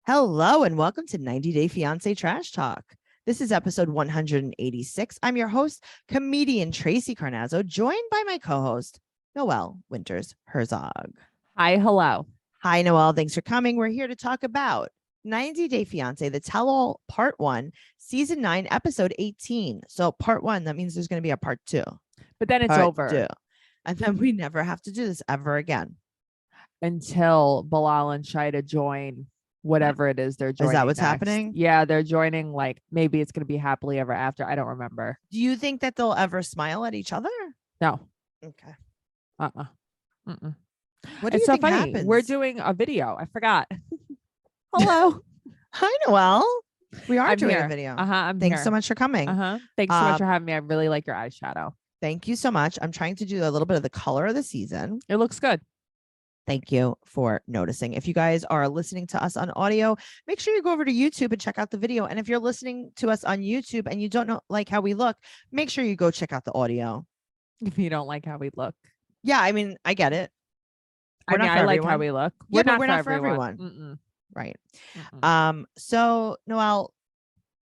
Hello and welcome to 90 Day Fiance Trash Talk. This is episode 186. I'm your host, comedian Tracey Carnazzo, joined by my co-host, Noelle Winters Herzog. Hi, hello. Hi, Noelle. Thanks for coming. We're here to talk about 90 Day Fiance, the tell-all part 1, season 9, episode 18. So part 1, that means there's going to be a part 2. But then it's Part over 2. And then we never have to do this ever again. until Bilal and Shaida join whatever it is they're joining. Is that what's next. happening? Yeah, they're joining, like maybe it's going to be happily ever after. I don't remember. Do you think that they'll ever smile at each other? No. Okay. Mm-mm. What do It's you so think funny. happens? We're doing a video. I forgot. Hello. Hi, Noelle. We are I'm doing here. a video. I'm Thanks here. so much for coming. Thanks so much for having me. I really like your eyeshadow. Thank you so much. I'm trying to do a little bit of the color of the season. It looks good. Thank you for noticing. If you guys are listening to us on audio, make sure you go over to YouTube and check out the video. And if you're listening to us on YouTube and you don't know like how we look, make sure you go check out the audio. If you don't like how we look. Yeah, I mean, I get it. I like how we look. We're not for everyone. Mm-mm. Right. Mm-mm. So Noelle,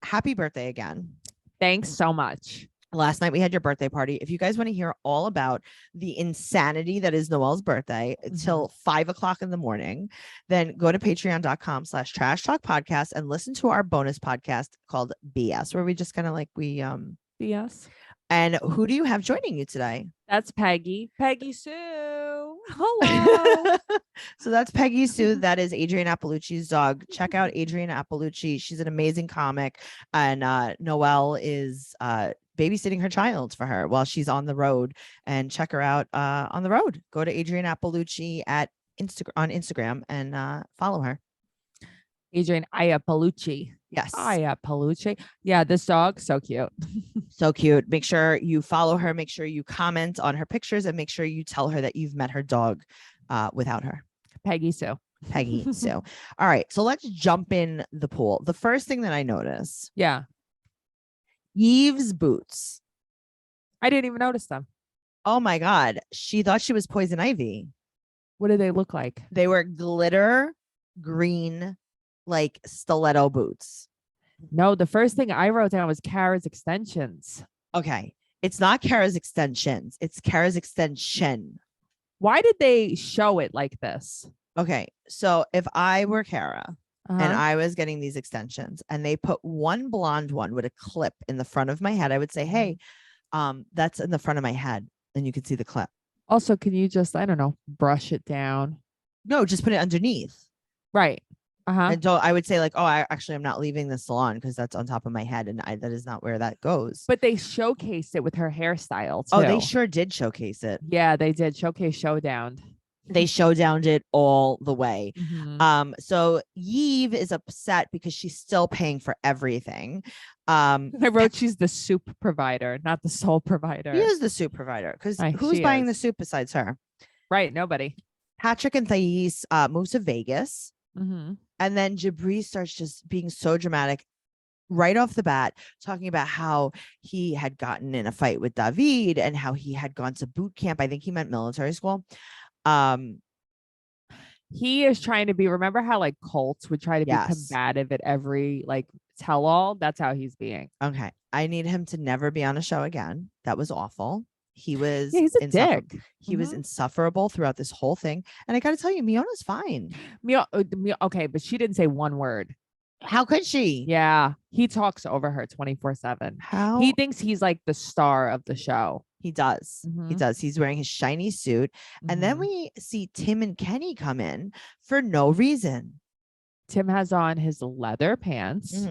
happy birthday again. Thanks so much. Last night we had your birthday party. If you guys want to hear all about the insanity that is Noelle's birthday till 5 o'clock in the morning, then go to patreon.com/trash talk podcast and listen to our bonus podcast called BS, where we just kind of like BS. And who do you have joining you today? That's Peggy Sue. Hello. So that's Peggy Sue. That is Adrienne Appalucci's dog. Check out Adrienne Appalucci. She's an amazing comic. And Noelle is babysitting her child for her while she's on the road. And check her out on the road. Go to Adrienne Appalucci on Instagram and follow her. Adrienne Appalucci. Yes. Appalucci. Yeah, this dog, so cute. So cute. Make sure you follow her. Make sure you comment on her pictures and make sure you tell her that you've met her dog without her. Peggy Sue. Peggy Sue. All right. So let's jump in the pool. The first thing that I noticed. Yeah. Eve's boots. I didn't even notice them. Oh my God. She thought she was Poison Ivy. What do they look like? They were glitter green, like stiletto boots. No, the first thing I wrote down was Kara's extensions. Okay. It's not Kara's extensions. It's Kara's extension. Why did they show it like this? Okay. So if I were Kara and I was getting these extensions and they put one blonde one with a clip in the front of my head, I would say, hey, that's in the front of my head. And you could see the clip. Also, can you just, I don't know, brush it down? No, just put it underneath. Right. And so I would say like, oh, I'm not leaving the salon because that's on top of my head. And that is not where that goes. But they showcased it with her hairstyle too. Oh, they sure did showcase it. Yeah, they did. Showdown. They showdowned it all the way. Mm-hmm. So Eve is upset because she's still paying for everything. I wrote she's the soup provider, not the sole provider. She is the soup provider because who's buying the soup besides her? Right. Nobody. Patrick and Thais moves to Vegas. Mm-hmm. And then Jibri starts just being so dramatic right off the bat, talking about how he had gotten in a fight with David and how he had gone to boot camp. I think he meant military school. He is trying to be, remember how like cults would try to be combative at every like tell all? That's how he's being. Okay. I need him to never be on a show again. That was awful. He was he's a dick. He was insufferable throughout this whole thing. And I got to tell you, Miona's fine. Okay, but she didn't say one word. How could she? Yeah. He talks over her 24/7. How? He thinks he's like the star of the show. He does. He does. He's wearing his shiny suit. And then we see Tim and Kenny come in for no reason. Tim has on his leather pants.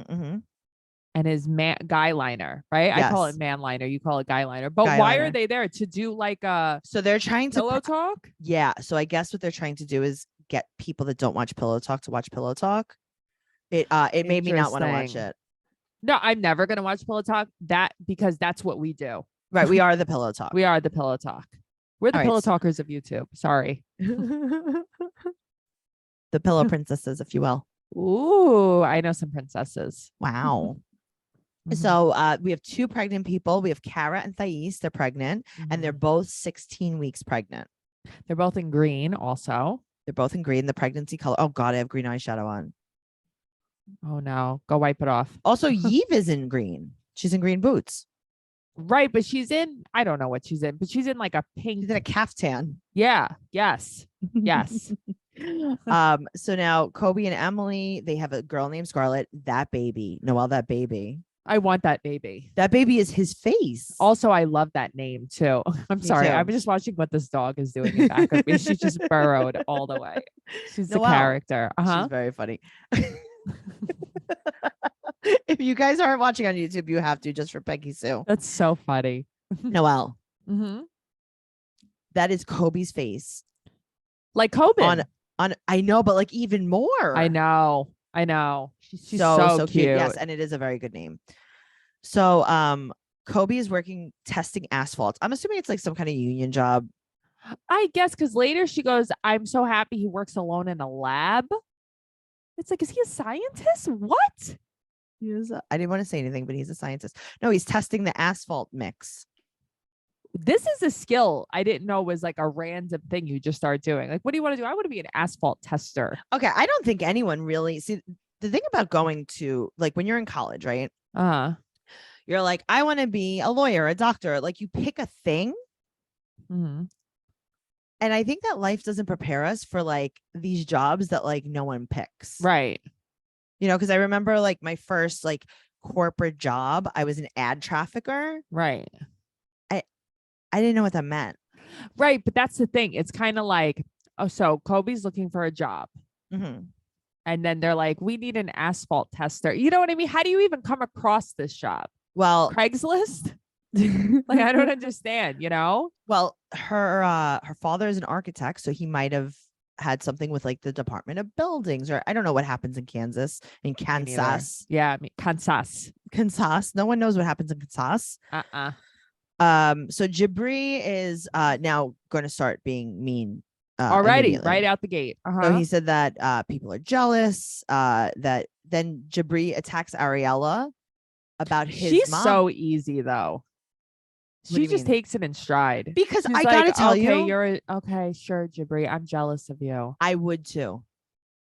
And his guy liner, right? Yes. I call it man liner. You call it guy liner. But why are they there? To do like a so they're trying to pillow talk? Yeah. So I guess what they're trying to do is get people that don't watch Pillow Talk to watch Pillow Talk. It made me not want to watch it. No, I'm never gonna watch Pillow Talk. Because that's what we do. Right. We are the Pillow Talk. We are the Pillow Talk. We're the Pillow Talkers of YouTube. Sorry. The Pillow Princesses, if you will. Ooh, I know some princesses. Wow. So we have two pregnant people. We have Kara and Thais. They're pregnant and they're both 16 weeks pregnant. They're both in green also. They're both in green. The pregnancy color. Oh God, I have green eyeshadow on. Oh no, go wipe it off. Also, Yves is in green. She's in green boots. Right, but she's in, I don't know what she's in, but she's in like a pink. She's in a caftan. Yeah. Yes. Yes. So now Kobe and Emily, they have a girl named Scarlett. That baby, Noelle, that baby. I want that baby. That baby is his face. Also, I love that name too. I'm sorry. I'm just watching what this dog is doing in back of me. She just burrowed all the way. She's Noelle, the character. She's very funny. If you guys aren't watching on YouTube, you have to, just for Peggy Sue. That's so funny. Noelle. That is Kobe's face. Like Kobe. On I know, but like even more. I know. She's so cute. Yes, and it is a very good name. So Kobe is working testing asphalt. I'm assuming it's like some kind of union job. I guess, because later she goes, I'm so happy he works alone in a lab. It's like, is he a scientist? What? I didn't want to say anything, but he's a scientist. No, he's testing the asphalt mix. This is a skill I didn't know was like a random thing you just start doing. Like, what do you want to do? I want to be an asphalt tester. Okay, I don't think anyone really see the thing about going to, like, when you're in college, right? You're like, I want to be a lawyer, a doctor. Like, you pick a thing. And I think that life doesn't prepare us for like these jobs that like no one picks. Right. You know, because I remember like my first like corporate job, I was an ad trafficker. Right. I didn't know what that meant. Right. But that's the thing. It's kind of like, oh, so Kobe's looking for a job. And then they're like, we need an asphalt tester. You know what I mean? How do you even come across this job? Well, Craigslist? Like, I don't understand, you know? Well, her father is an architect, so he might have had something with like the Department of Buildings, or I don't know what happens in Kansas, in Kansas. Yeah, I mean, Kansas. No one knows what happens in Kansas. So Jibri is now going to start being mean already, right out the gate. So he said that people are jealous. That then Jibri attacks Ariella about his She's mom. so easy though. She just takes it in stride. Because I gotta tell you, you're okay, sure, Jibri. I'm jealous of you. I would too.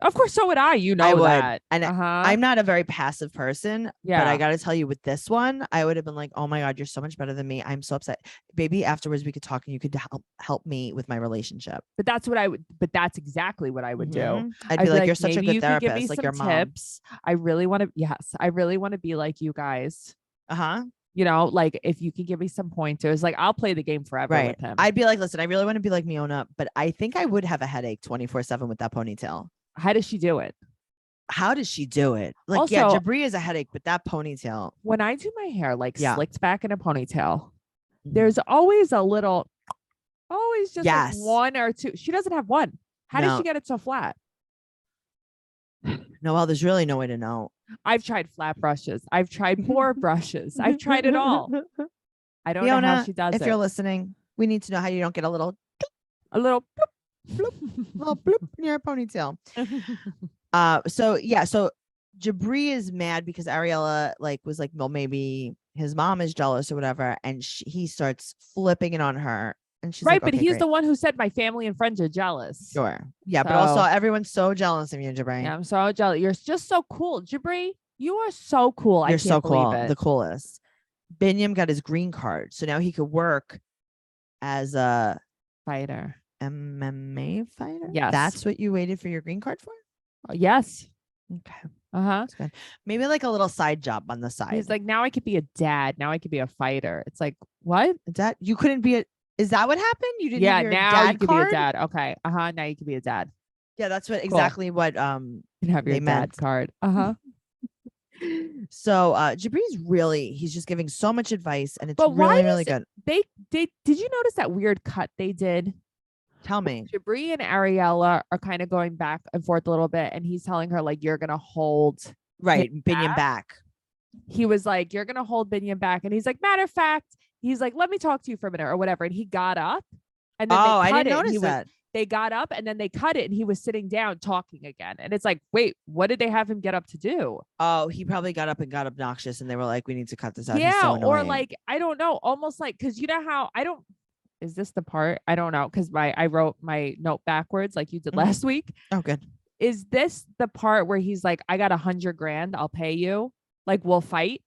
Of course, so would I. You know that. And I'm not a very passive person. Yeah. But I gotta tell you, with this one, I would have been like, oh my God, you're so much better than me. I'm so upset. Baby, afterwards we could talk and you could help me with my relationship. But that's exactly what I would do. I'd be like, you're such a good therapist, like your mom. Tips. I really want to be like you guys. You know, like if you can give me some pointers, like I'll play the game forever with him. I'd be like, listen, I really want to be like Miona, but I think I would have a headache 24/7 with that ponytail. How does she do it? Like, also, yeah, Jibri is a headache, but that ponytail. When I do my hair, like slicked back in a ponytail, there's always just like one or two. She doesn't have one. How does she get it so flat? Noelle, there's really no way to know. I've tried flat brushes. I've tried more brushes. I've tried it all. I don't know how she does it. If you're listening, we need to know how you don't get a little bloop, little bloop in your ponytail. So Jibri is mad because Ariella was like, well, maybe his mom is jealous or whatever, and he starts flipping it on her. And she's right, like, but he's the one who said my family and friends are jealous. Sure. Yeah, but also everyone's so jealous of you, Jibri. Yeah, I'm so jealous. You're just so cool. Jibri, you are so cool. You're so cool. The coolest. Binyam got his green card. So now he could work as a fighter. MMA fighter? Yes. That's what you waited for your green card for? Yes. Okay. Maybe like a little side job on the side. He's like, now I could be a dad. Now I could be a fighter. It's like, what? You couldn't be is that what happened? You didn't have your dad you card? Be a dad. Okay. Now you can be a dad. Yeah, that's exactly what you can have your dad card. So Jibri's he's just giving so much advice, and it's really good. Did you notice that weird cut they did? Tell me. Jibri and Ariella are kind of going back and forth a little bit, and he's telling her like, you're gonna hold Binyam back. He was like, you're gonna hold Binyam back, and he's like, matter of fact, he's like, let me talk to you for a minute or whatever, and he got up, and then I didn't notice that. They got up and then they cut it, and he was sitting down talking again, and it's like, wait, what did they have him get up to do? Oh, he probably got up and got obnoxious, and they were like, we need to cut this out. Yeah, or like, I don't know, almost like, because you know how is this the part? I don't know, because I wrote my note backwards like you did last week. Oh, good. Is this the part where he's like, I got 100 grand, I'll pay you, like we'll fight?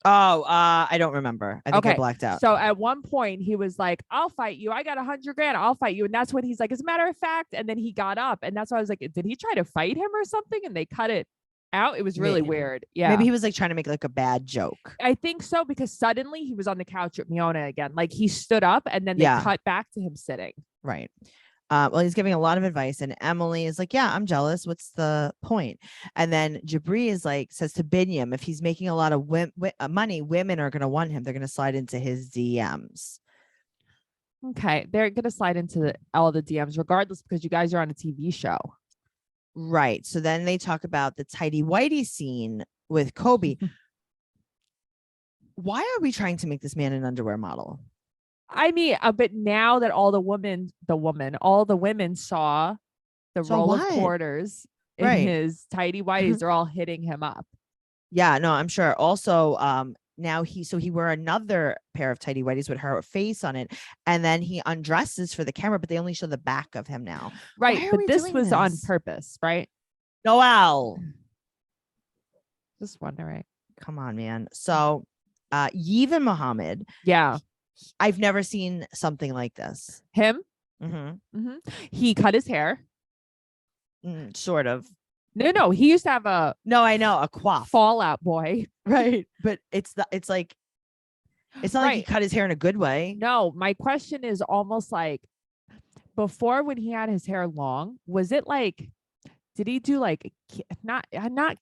Oh, I don't remember. I think I Okay. blacked out. So at one point he was like, I'll fight you. I got 100 grand. I'll fight you. And that's when he's like, as a matter of fact. And then he got up. And that's why I was like, did he try to fight him or something? And they cut it out. It was really weird. Yeah. Maybe he was like trying to make like a bad joke. I think so, because suddenly he was on the couch with Miona again. Like he stood up and then they cut back to him sitting. Right. Well, he's giving a lot of advice, and Emily is like, yeah, I'm jealous. What's the point? And then Jibri is like, says to Binyam, if he's making a lot of money, women are going to want him. They're going to slide into his DMs. Okay. They're going to slide into all the DMs regardless, because you guys are on a TV show. Right. So then they talk about the tidy whitey scene with Kobe. Why are we trying to make this man an underwear model? I mean, but now that all the women saw the roll of quarters in his tidy whities, they're all hitting him up. Yeah, no, I'm sure. Also, now he wore another pair of tidy whities with her face on it, and then he undresses for the camera, but they only show the back of him now. Right, but this was on purpose, right? Noelle. Just wondering. Come on, man. So, Yves Muhammad. Yeah. I've never seen something like this. Him? He cut his hair. Sort of. No. He used to have a coif. Fallout Boy. Right. But it's not like he cut his hair in a good way. No, my question is almost like, before, when he had his hair long, was it like, did he do like not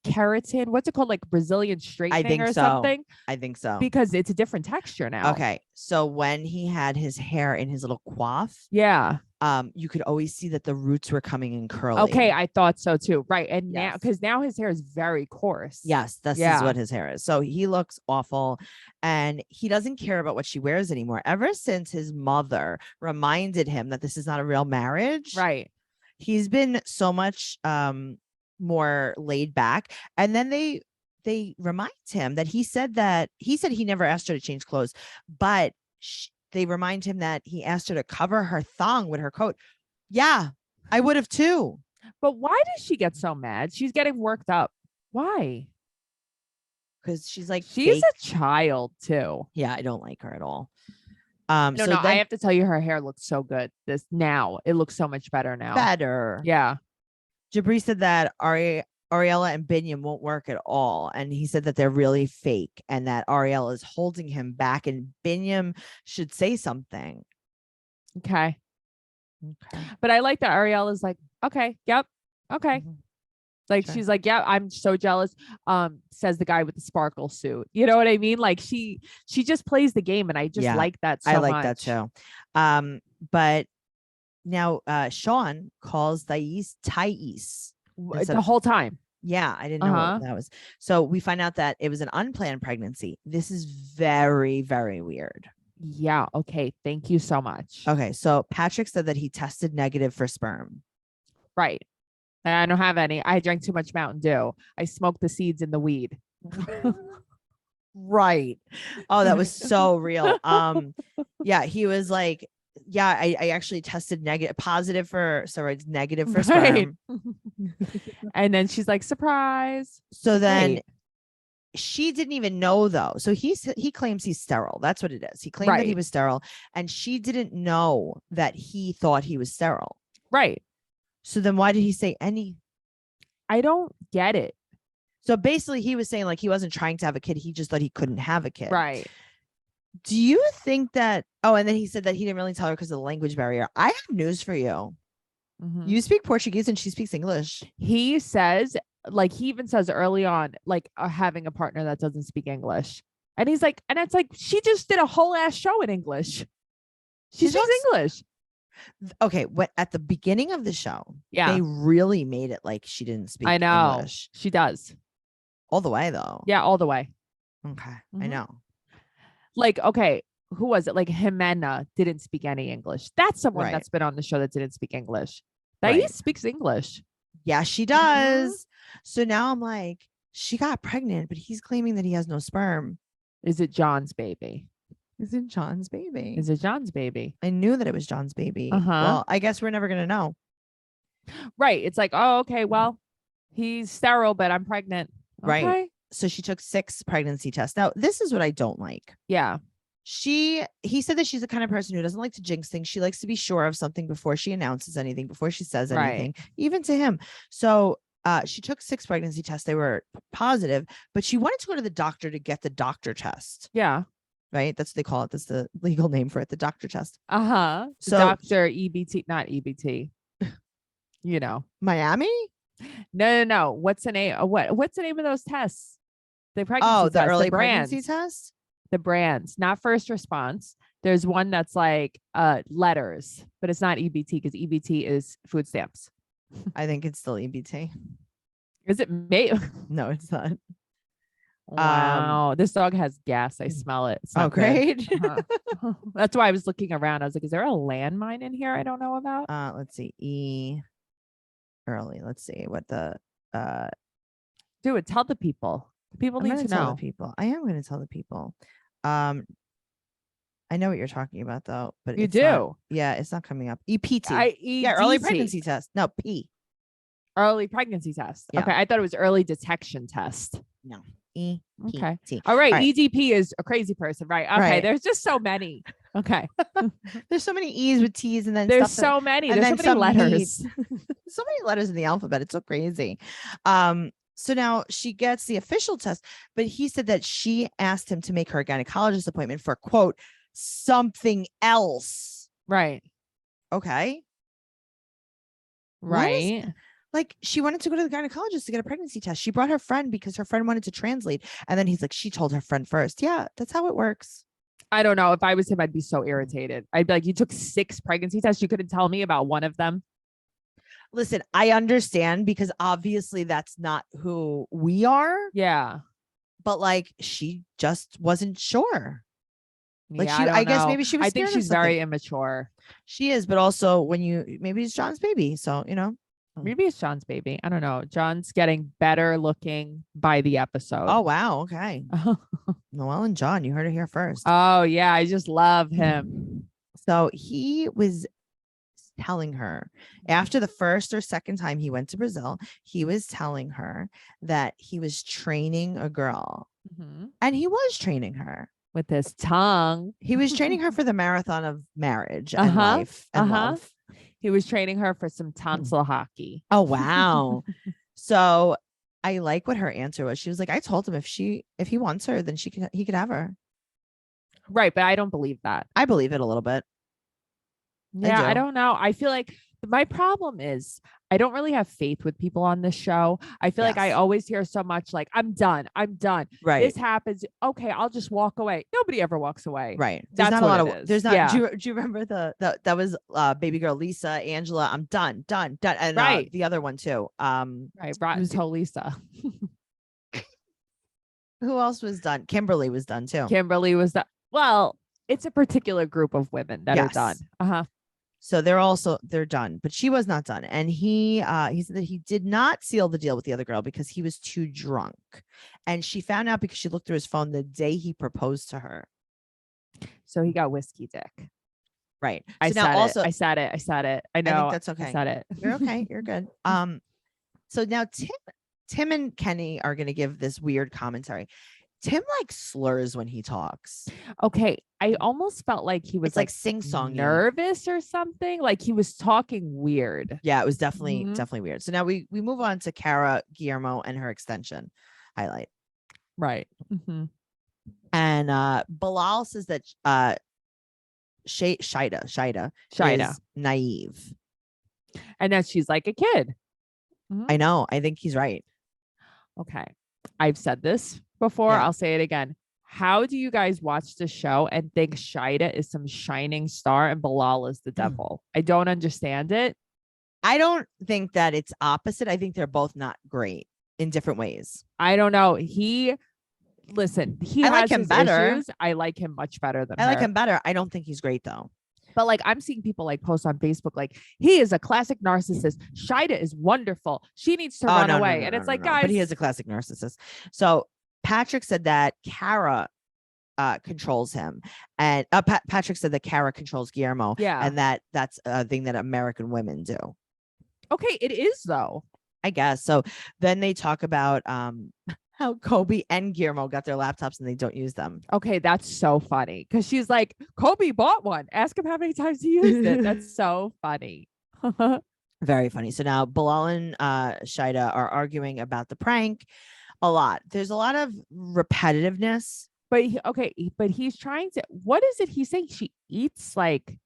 keratin? What's it called? Like Brazilian straightening or something? I think so. Because it's a different texture now. Okay. So when he had his hair in his little coif, you could always see that the roots were coming in curly. Okay, I thought so too. Right. And now, because now his hair is very coarse. Yes, this is what his hair is. So he looks awful, and he doesn't care about what she wears anymore. Ever since his mother reminded him that this is not a real marriage. Right. He's been so much more laid back. And then they remind him that he said he never asked her to change clothes, but they remind him that he asked her to cover her thong with her coat. Yeah, I would have too. But why does she get so mad? She's getting worked up. Why? Because she's like, she's a child too. Yeah, I don't like her at all. I have to tell you, her hair looks so good. It looks so much better now. Yeah. Jibri said that Ariella and Binyam won't work at all, and he said that they're really fake, and that Ariella is holding him back, and Binyam should say something. Okay. But I like that Ariella's like, okay, yep, okay. Like, she's like, yeah, I'm so jealous. Says the guy with the sparkle suit. You know what I mean? Like, she just plays the game, and I just like that so much. I like that too. But now Sean calls Thais the whole time. Yeah, I didn't know what that was. So we find out that it was an unplanned pregnancy. This is very, very weird. Yeah. Okay. Thank you so much. Okay. So Patrick said that he tested negative for sperm. Right. I don't have any. I drank too much Mountain Dew. I smoked the seeds in the weed. Right. Oh, that was so real. Yeah, he was like, yeah, I actually tested positive for steroids, negative for sperm. And then she's like, surprise. So then she didn't even know, though. So he claims he's sterile. That's what it is. He claimed that he was sterile, and she didn't know that he thought he was sterile. Right. So then why did he say any? I don't get it. So basically he was saying like he wasn't trying to have a kid. He just thought he couldn't have a kid. Right. Do you think that? Oh, and then he said that he didn't really tell her because of the language barrier. I have news for you. You speak Portuguese and she speaks English. He says, like, he even says early on, like, having a partner that doesn't speak English. And he's like, and it's like, she just did a whole ass show in English. She speaks English. Okay, at the beginning of the show, they really made it like she didn't speak English. She does. All the way, though. Yeah, all the way. Okay, I know. Like, okay, who was it? Like, Jimena didn't speak any English. That's someone that's been on the show that didn't speak English. Thais speaks English. Yeah, she does. So now I'm like, she got pregnant, but he's claiming that he has no sperm. Is it John's baby? Is it John's baby? Is it John's baby? I knew that it was John's baby. Well, I guess we're never going to know. Right. It's like, oh, okay, well, he's sterile, but I'm pregnant. Right. Okay. So she took 6 pregnancy tests. Now, this is what I don't like. Yeah. He said that she's the kind of person who doesn't like to jinx things. She likes to be sure of something before she announces anything, before she says anything, even to him. So she took 6 pregnancy tests. They were positive, but she wanted to go to the doctor to get the doctor test. Yeah. Right. That's what they call it. That's the legal name for it. The doctor test. So Dr. EBT, not EBT. You know, Miami. No. What's the name? What's the name of those tests? The pregnancy the test, early pregnancy test. The brands, not first response. There's one that's like letters, but it's not EBT because EBT is food stamps. I think it's still EBT. Is it No, it's not. Wow, this dog has gas. I smell it. It's not great. That's why I was looking around. I was like, is there a landmine in here I don't know about? Let's see. Early. Let's see what the do it. Tell the people. People need to know. The people. I am going to tell the people. I know what you're talking about though, but you do. It's not coming up. EPT. Yeah, early pregnancy test. No, P. Early pregnancy test. Yeah. Okay, I thought it was early detection test. No. EPT. Okay. All right. EDP is a crazy person, right? Okay. Right. There's just so many. Okay. There's so many E's with T's, and then there's so many. There's so many letters. So many letters in the alphabet. It's so crazy. So now she gets the official test, but he said that she asked him to make her a gynecologist appointment for, quote, something else. Right. Okay. Right. Like, she wanted to go to the gynecologist to get a pregnancy test. She brought her friend because her friend wanted to translate. And then he's like, she told her friend first. Yeah, that's how it works. I don't know. If I was him, I'd be so irritated. I'd be like, you took 6 pregnancy tests. You couldn't tell me about one of them. Listen, I understand because obviously that's not who we are. Yeah. But like, she just wasn't sure. Like, yeah, I guess maybe she was. I think she's very immature. She is, but also maybe it's John's baby. So, maybe it's John's baby. I don't know. John's getting better looking by the episode. Oh, wow. Okay. Noelle and John, you heard it here first. Oh, yeah. I just love him. So he was telling her after the first or second time he went to Brazil, he was telling her that he was training a girl. And he was training her. With his tongue. He was training her for the marathon of marriage and life and love. He was training her for some tonsil hockey. Oh, wow. So I like what her answer was. She was like, I told him if he wants her, then he could have her. Right. But I don't believe that. I believe it a little bit. Yeah, I don't know. I feel like my problem is I don't really have faith with people on this show. I feel like I always hear so much like, I'm done. Right. This happens. Okay, I'll just walk away. Nobody ever walks away. Right. There's not a lot of, there's not, yeah. Do you remember that was baby girl Lisa, Angela, I'm done. And the other one too. Right. Rotten Toe Lisa. Who else was done? Kimberly was done too. Kimberly was done. Well, it's a particular group of women that are done. So they're done, but she was not done. And he said that he did not seal the deal with the other girl because he was too drunk. And she found out because she looked through his phone the day he proposed to her. So he got whiskey dick. Right. I said it. I know. I think that's okay. I said it. You're okay. You're good. So now Tim and Kenny are going to give this weird commentary. Tim like slurs when he talks. Okay. I almost felt like he was like sing-song nervous or something. Like he was talking weird. Yeah, it was definitely weird. So now we move on to Cara Guillermo and her extension highlight. Right. And Bilal says that Shaida is naive. And that she's like a kid. I know. I think he's right. Okay. I've said this before. Yeah. I'll say it again. How do you guys watch the show and think Shaida is some shining star and Bilal is the devil? I don't understand it. I don't think that it's opposite. I think they're both not great in different ways. I don't know. He I like him better. Issues. I like him much better than I like him better. I don't think he's great though. But like I'm seeing people like post on Facebook like he is a classic narcissist. Shaida is wonderful. She needs to run away. And it's like, guys, but he is a classic narcissist. So Patrick said that Cara controls him, and Patrick said that Cara controls Guillermo. Yeah, and that's a thing that American women do. Okay, it is though. I guess. So then they talk about how Kobe and Guillermo got their laptops and they don't use them. Okay, that's so funny because she's like, Kobe bought one. Ask him how many times he used it. That's so funny. Very funny. So now Bilal and Shaida are arguing about the prank a lot. There's a lot of repetitiveness. But but he's trying to. What is it he's saying? She eats like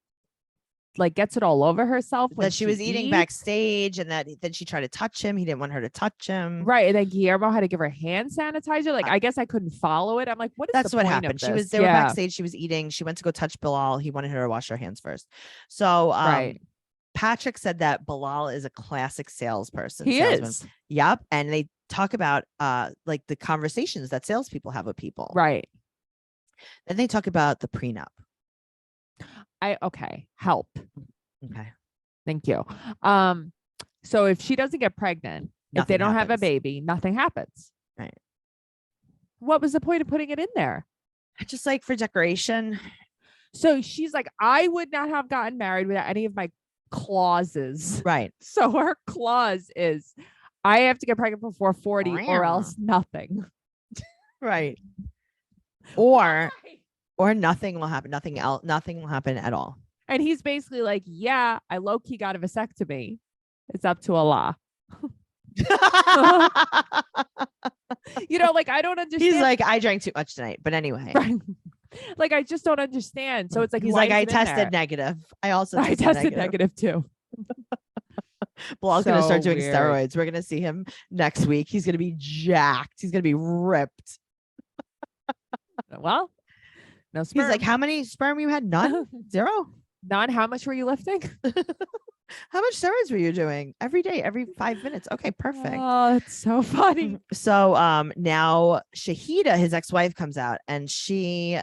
gets it all over herself when That she was eating eats? backstage, and that then she tried to touch him. He didn't want her to touch him. Right. And then Guillermo had to give her hand sanitizer. Like, I guess I couldn't follow it. I'm like, what is That's the what point happened. of She was this? they were backstage. She was eating. She went to go touch Bilal. He wanted her to wash her hands first. So Right. Patrick said that Bilal is a classic salesperson. He is. Yep. And they talk about like the conversations that salespeople have with people. Right. Then they talk about the prenup. Help. Okay. Thank you. So if she doesn't get pregnant, if they don't have a baby, nothing happens. Right. What was the point of putting it in there? Just like for decoration. So she's like, I would not have gotten married without any of my clauses. Right. So her clause is, I have to get pregnant before 40 or else nothing. Right. Or nothing will happen. Nothing else. Nothing will happen at all. And he's basically like, yeah, I low-key got a vasectomy. It's up to Allah. Like, I don't understand. He's like, I drank too much tonight. But anyway. Right. Like, I just don't understand. So it's like, he's like, I tested negative. I tested negative too. Bilal's going to start doing steroids. We're going to see him next week. He's going to be jacked. He's going to be ripped. Well, no sperm. He's like, how many sperm you had? None? Zero? None. How much were you lifting? How much steroids were you doing? Every day, every 5 minutes. Okay, perfect. Oh, that's so funny. So now Shaida, his ex-wife, comes out and she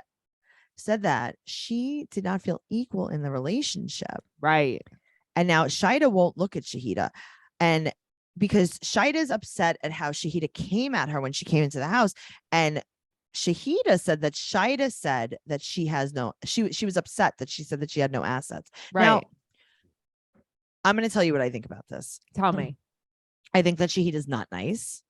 said that she did not feel equal in the relationship. Right. And now Shaida won't look at Shaida. And because Shaida's upset at how Shaida came at her when she came into the house. And Shaida said that Shaida said that she was upset that she said that she had no assets. Right. Now, I'm going to tell you what I think about this. Tell me. I think that Shahida's not nice.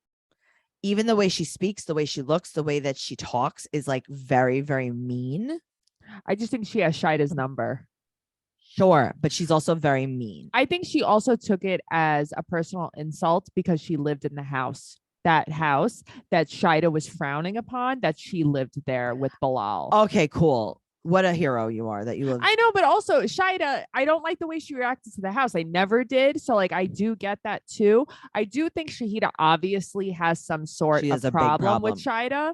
Even the way she speaks, the way she looks, the way that she talks is like very, very mean. I just think she has Shaida's number. Sure, but she's also very mean. I think she also took it as a personal insult because she lived in the house. That house that Shaida was frowning upon, that she lived there with Bilal. Okay, cool. What a hero you are that you live. I know, but also Shaida, I don't like the way she reacted to the house. I never did. So like, I do get that too. I do think Shaida obviously has some sort of problem with Shaida,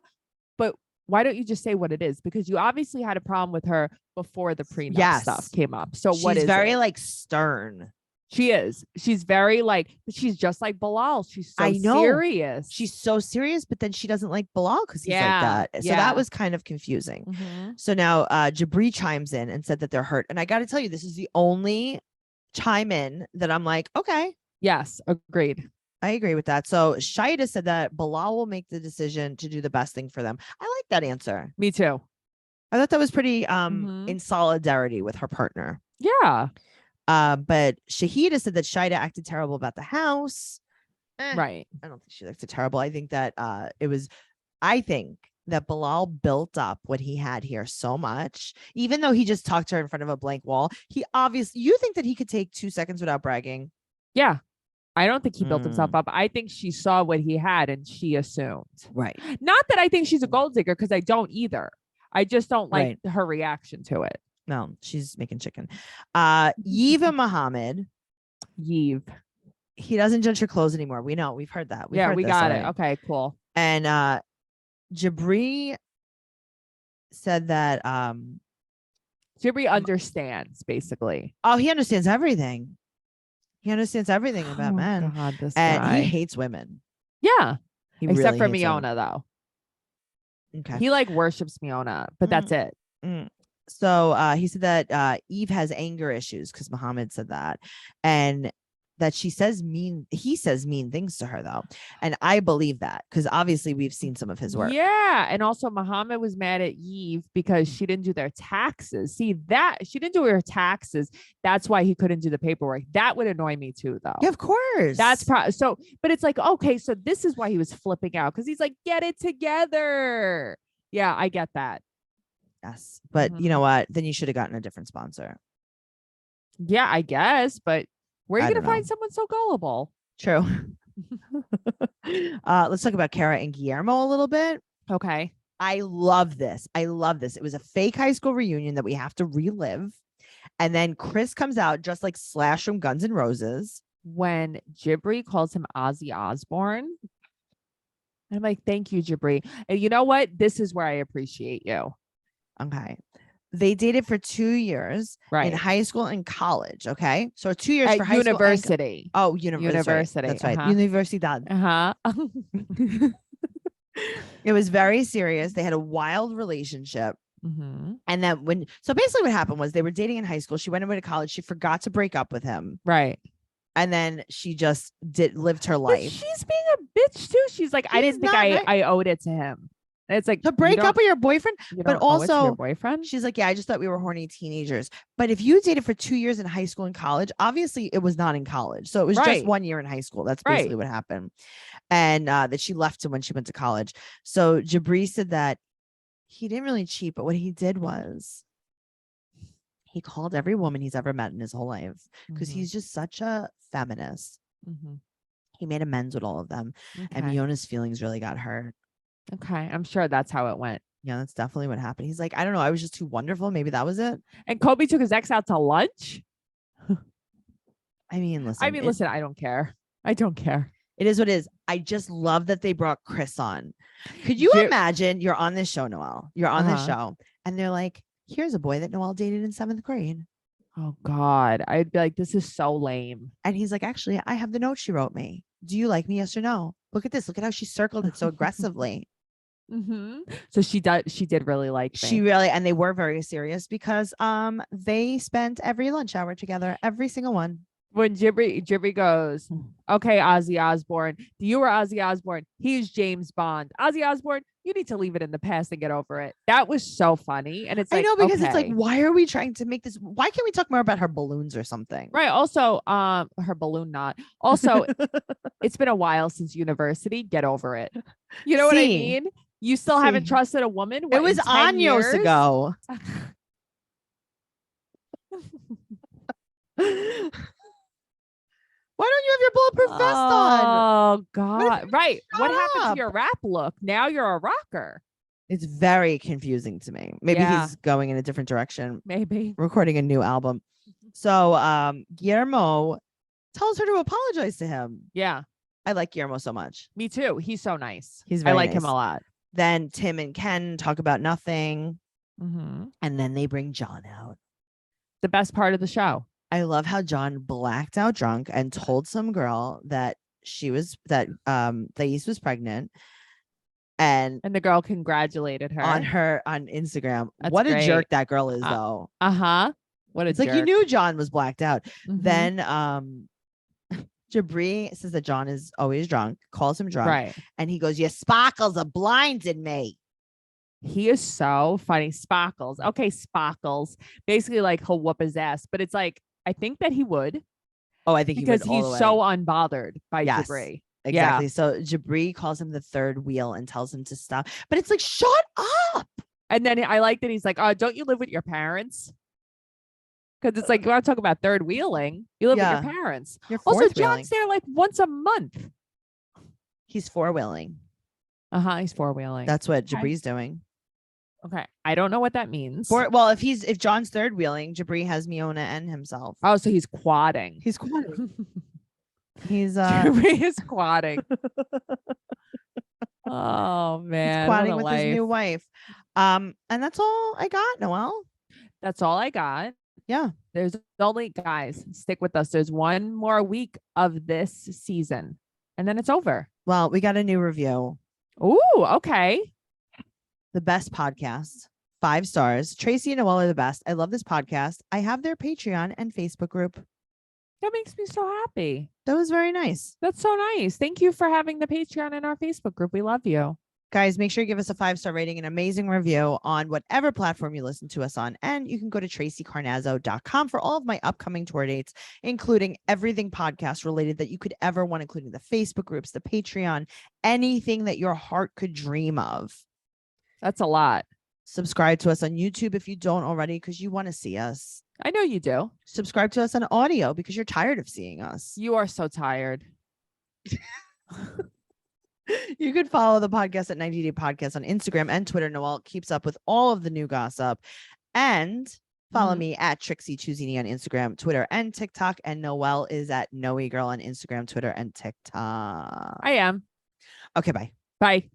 but why don't you just say what it is? Because you obviously had a problem with her before the prenup stuff came up. So what is it? She's very like stern. She is. She's very like, but she's just like Bilal. She's so serious. She's so serious, but then she doesn't like Bilal because he's like that. So that was kind of confusing. Mm-hmm. So now Jibri chimes in and said that they're hurt. And I got to tell you, this is the only chime in that I'm like, okay. Yes, agreed. I agree with that. So Shaida said that Bilal will make the decision to do the best thing for them. I like that answer. Me too. I thought that was pretty in solidarity with her partner. Yeah. But Shaida said that Shaida acted terrible about the house. Right. I don't think she acted terrible. I think that I think that Bilal built up what he had here so much, even though he just talked to her in front of a blank wall. You think that he could take 2 seconds without bragging? Yeah. I don't think he built himself up. I think she saw what he had and she assumed. Right. Not that I think she's a gold digger, because I don't either. I just don't like her reaction to it. No, she's making chicken. Yeva Muhammad. Yev. He doesn't judge her clothes anymore. We know. We've heard that. We got it. Okay, cool. And Jibri said that Jibri understands, basically. Oh, he understands everything. He understands everything about men. God, this and guy. He hates women. Yeah. Except for hates Miona, though. Okay. He like worships Miona, but that's it. So he said that Eve has anger issues because Muhammad said that. And that he says mean things to her though. And I believe that because obviously we've seen some of his work. Yeah. And also Muhammad was mad at Eve because she didn't do their taxes. See that she didn't do her taxes. That's why he couldn't do the paperwork. That would annoy me too, though. Yeah, of course. That's so, but it's like, okay, so this is why he was flipping out because he's like, get it together. Yeah, I get that. Yes. But you know what? Then you should have gotten a different sponsor. Yeah, I guess. But where are you going to find know. someone so gullible? True. Let's talk about Kara and Guillermo a little bit. Okay. I love this. It was a fake high school reunion that we have to relive. And then Chris comes out just like Slash from Guns N' Roses. When Jibri calls him Ozzy Osborne. I'm like, thank you, Jibri. And you know what? This is where I appreciate you. Okay. They dated for 2 years in high school and college. Okay. So 2 years at for high university. School. University. That's right. Universidad. It was very serious. They had a wild relationship. Mm-hmm. And then so basically what happened was they were dating in high school. She went away to college. She forgot to break up with him. Right. And then she just lived her life. But she's being a bitch too. She's like, I didn't think I owed it to him. And it's like to break up with your boyfriend, but also your boyfriend. She's like, yeah, I just thought we were horny teenagers. But if you dated for 2 years in high school and college, obviously it was not in college. So it was just 1 year in high school. That's basically what happened. And that she left him when she went to college. So Jibri said that he didn't really cheat, but what he did was he called every woman he's ever met in his whole life because he's just such a feminist. He made amends with all of them. And Miona's feelings really got hurt. Okay. I'm sure that's how it went. Yeah, that's definitely what happened. He's like, I don't know. I was just too wonderful. Maybe that was it. And Kobe took his ex out to lunch. I mean, listen, I don't care. I don't care. It is what it is. I just love that they brought Chris on. Could you imagine you're on this show, Noelle? You're on this show and they're like, here's a boy that Noelle dated in 7th grade. Oh God. I'd be like, this is so lame. And he's like, actually, I have the note she wrote me. Do you like me? Yes or no? Look at this. Look at how she circled it so aggressively. So she did really like me. She really, and they were very serious because they spent every lunch hour together, every single one. When Jibri goes, okay, Ozzy Osborne, you were Ozzy Osborne. He's James Bond. Ozzy Osborne, you need to leave it in the past and get over it. That was so funny. And it's like, I know, because it's like, why are we trying to make this? Why can't we talk more about her balloons or something? Right. Also, her balloon knot. Also, it's been a while since university. Get over it. You know what I mean? You still haven't trusted a woman? It was años ago. Why don't you have your bulletproof vest on? Oh God. Right. What happened to your rap look? Now you're a rocker. It's very confusing to me. Maybe he's going in a different direction. Maybe. Recording a new album. So Guillermo tells her to apologize to him. Yeah. I like Guillermo so much. Me too. He's so nice. I like him a lot. Then Tim and Ken talk about nothing. Mm-hmm. And then they bring John out. The best part of the show. I love how John blacked out drunk and told some girl that Thais was pregnant. And the girl congratulated her on Instagram. That's what great. A jerk that girl is, though. What it's jerk. Like you knew John was blacked out. Then Jibri says that John is always drunk, calls him drunk, right? And he goes, "Your sparkles are blinding me." He is so funny. Sparkles. Okay, sparkles. Basically, like he'll whoop his ass, but it's like I think that he would. Oh, I think because he would he's so unbothered by Jibri. Exactly. Yeah. So Jibri calls him the third wheel and tells him to stop. But it's like, shut up. And then I like that he's like, oh, don't you live with your parents? Because it's like, you want to talk about third wheeling. You live with your parents. Also, John's there like once a month. He's four-wheeling. He's four-wheeling. That's what Jibri's doing. Okay. I don't know what that means. If John's third wheeling, Jibri has Miona and himself. Oh, so he's quadding. He's quadding. He's Jibri is quadding. Oh man. He's quadding with his new wife. And that's all I got, Noelle. That's all I got. Yeah. There's only, guys, stick with us. There's one more week of this season and then it's over. Well, we got a new review. Ooh, okay. The best podcast, 5 stars. Tracey and Noelle are the best. I love this podcast. I have their Patreon and Facebook group. That makes me so happy. That was very nice. That's so nice. Thank you for having the Patreon in our Facebook group. We love you. Guys, make sure you give us a 5-star rating and amazing review on whatever platform you listen to us on. And you can go to TraceyCarnazzo.com for all of my upcoming tour dates, including everything podcast related that you could ever want, including the Facebook groups, the Patreon, anything that your heart could dream of. That's a lot. Subscribe to us on YouTube if you don't already, because you want to see us. I know you do. Subscribe to us on audio because you're tired of seeing us. You are so tired. You could follow the podcast at 90 Day Podcast on Instagram and Twitter. Noelle keeps up with all of the new gossip. And follow me at Trixie Chuzini on Instagram, Twitter, and TikTok. And Noelle is at Noe Girl on Instagram, Twitter, and TikTok. I am. Okay, bye. Bye.